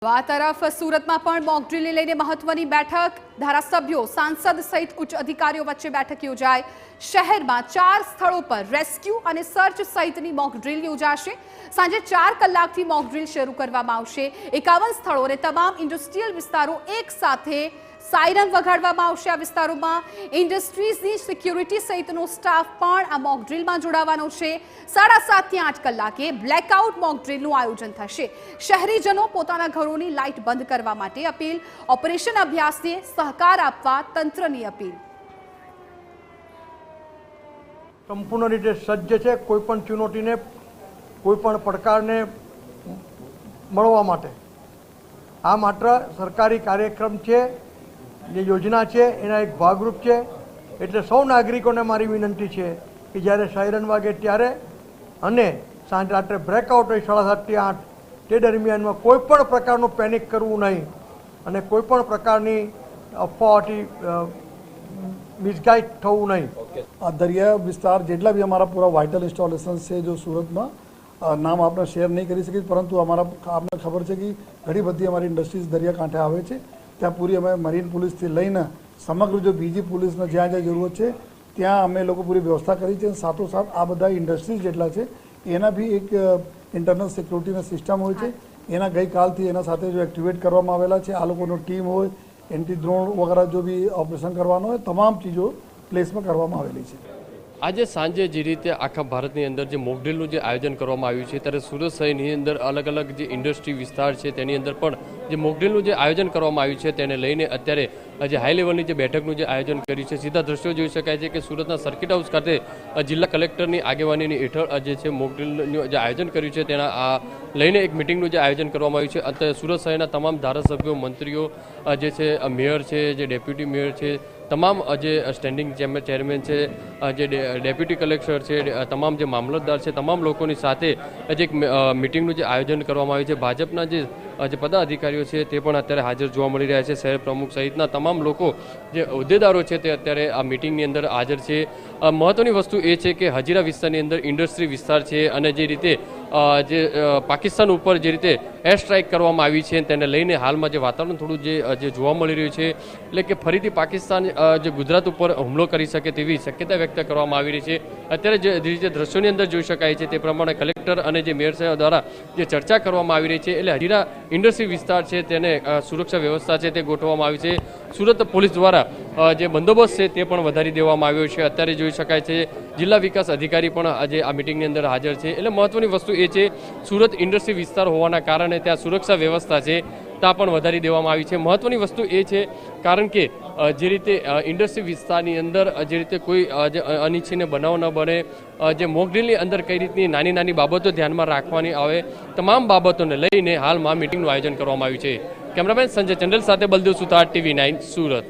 આ તરફ સુરતમાં પણ મોક ડ્રીલને લઈને મહત્વની બેઠક ધારાસભ્યો સાંસદ સહિત ઉચ્ચ અધિકારીઓ વચ્ચે બેઠક યોજાઈ શહેરમાં 4 સ્થળો પર રેસ્ક્યુ અને સર્ચ સહિતની મોક ડ્રીલ યોજાશે સાંજે 4 કલાકથી મોક ડ્રીલ શરૂ કરવામાં આવશે 51 સ્થળો અને તમામ ઇન્ડસ્ટ્રીયલ વિસ્તારો એક સાથે સાયરન વગાડવામાં આવશે આ વિસ્તારોમાં ઇન્ડસ્ટ્રીઝની સિક્યુરિટી સહિતનો સ્ટાફ પણ આ મોક ડ્રીલમાં જોડાવાનો છે 7:30 થી 8 કલાકે બ્લેકઆઉટ મોક ડ્રીલનું આયોજન થશે શહેરીજનો પોતાના ઘરોની લાઇટ બંધ કરવા માટે અપીલ ઓપરેશન અભ્યાસને સહકાર આપવા તંત્રની અપીલ સંપૂર્ણ રીતે સજ્જ છે કોઈપણ ચુનૌતીને કોઈપણ પડકારને મળવા માટે આ માત્ર સરકારી કાર્યક્રમ છે જે યોજના છે એના એક ભાગરૂપ છે એટલે સૌ નાગરિકોને મારી વિનંતી છે કે જ્યારે સાયરન વાગે ત્યારે અને સાંજ રાત્રે બ્રેકઆઉટ હોય 7:30 થી 8 તે દરમિયાનમાં કોઈ પણ પ્રકારનું પેનિક કરવું નહીં અને કોઈ પણ પ્રકારની અફવાઓથી મિસગાઈડ થવું નહીં। આ દરિયા વિસ્તાર જેટલા બી અમારા પૂરા વાઇટલ ઇન્સ્ટોલેશન્સ છે જો સુરતમાં નામ આપણે શેર નહીં કરી શકીએ પરંતુ આપણને ખબર છે કે ઘણી બધી અમારી ઇન્ડસ્ટ્રીઝ દરિયાકાંઠે આવે છે ત્યાં પૂરી અમે મરીન પોલીસથી લઈને સમગ્ર જો બીજી પોલીસને જ્યાં જ્યાં જરૂરત છે ત્યાં અમે લોકો પૂરી વ્યવસ્થા કરી છે સાથોસાથ આ બધા ઇન્ડસ્ટ્રીઝ જેટલા છે એના બી એક ઇન્ટરનલ સિક્યુરિટીના સિસ્ટમ હોય છે એના ગઈકાલથી એના સાથે જો એક્ટિવેટ કરવામાં આવેલા છે આ લોકોનો ટીમ હોય એન્ટી ડ્રોન વગેરે જો બી ઓપરેશન કરવાનો હોય તમામ ચીજો પ્લેસમાં કરવામાં આવેલી છે। આજે સાંજે જે રીતે આખા ભારતની અંદર જે મોક ડ્રીલનું જે આયોજન કરવામાં આવ્યું છે ત્યારે સુરત શહેરની અંદર અલગ અલગ જે ઇન્ડસ્ટ્રી વિસ્તાર છે તેની અંદર પણ જે મોક ડ્રીલનું જે આયોજન કરવામાં આવ્યું છે તેને લઈને અત્યારે જે હાઈ લેવલની જે બેઠકનું જે આયોજન કર્યું છે સીધા દ્રશ્યો જોઈ શકાય છે કે સુરતના સર્કિટ હાઉસ ખાતે જિલ્લા કલેક્ટરની આગેવાનીની હેઠળ જે છે મોક ડ્રીલનું જે આયોજન કર્યું છે તેના લઈને એક મિટિંગનું જે આયોજન કરવામાં આવ્યું છે અત્યારે સુરત શહેરના તમામ ધારાસભ્યો મંત્રીઓ જે છે મેયર છે જે ડેપ્યુટી મેયર છે તમામ જે સ્ટેન્ડિંગ ચેરમેન છે જે ડેપ્યુટી કલેક્ટર છે તમામ જે મામલતદાર છે તમામ લોકોની સાથે જે એક મિટિંગનું જે આયોજન કરવામાં આવ્યું છે ભાજપના જે પદાધિકારીઓ છે તે પણ અત્યારે હાજર જોવા મળી રહ્યા છે શહેર પ્રમુખ સહિતના તમામ લોકો જે હોદ્દેદારો છે તે અત્યારે આ મિટિંગની અંદર હાજર છે। મહત્વની વસ્તુ એ છે કે હજીરા વિસ્તારની અંદર ઇન્ડસ્ટ્રી વિસ્તાર છે અને જે રીતે જે પાકિસ્તાન ઉપર જે રીતે એર સ્ટ્રાઇક કરવામાં આવી છે તેને લઈને હાલમાં જે વાતાવરણ થોડું જે જોવા મળી રહ્યું છે એટલે કે ફરીથી પાકિસ્તાન જે ગુજરાત ઉપર હુમલો કરી શકે તેવી શક્યતા વ્યક્ત કરવામાં આવી રહી છે। અત્યારે જે રીતે દ્રશ્યોની અંદર જોઈ શકાય છે તે પ્રમાણે કલેક્ટર અને જે મેયર સાહેબ દ્વારા જે ચર્ચા કરવામાં આવી રહી છે એટલે હજીરા ઇન્ડસ્ટ્રી વિસ્તાર છે તેને સુરક્ષા વ્યવસ્થા છે તે ગોઠવવામાં આવી છે। સુરત પોલીસ દ્વારા જે બંદોબસ્ત છે તે પણ વધારી દેવામાં આવ્યો છે અત્યારે જોઈ શકાય છે જિલ્લા વિકાસ અધિકારી પણ આજે આ મિટિંગની અંદર હાજર છે એટલે મહત્વની વસ્તુ એ છે સુરત ઇન્ડસ્ટ્રી વિસ્તાર હોવાના કારણે ત્યાં સુરક્ષા વ્યવસ્થા છે ત્યાં પણ વધારી દેવામાં આવી છે। મહત્વની વસ્તુ એ છે કારણ કે જે રીતે ઇન્ડસ્ટ્રી વિસ્તારની અંદર જે રીતે કોઈ જે અનિચ્છનીય બનાવ ન બને જે મોક ડ્રીલની અંદર કઈ રીતની નાની નાની બાબતો ધ્યાનમાં રાખવાની આવે તમામ બાબતોને લઈને હાલમાં મિટિંગનું આયોજન કરવામાં આવ્યું છે। કેમેરામેન સંજય ચંડલ સાથે બલદેવ સુતાર TV9 સુરત।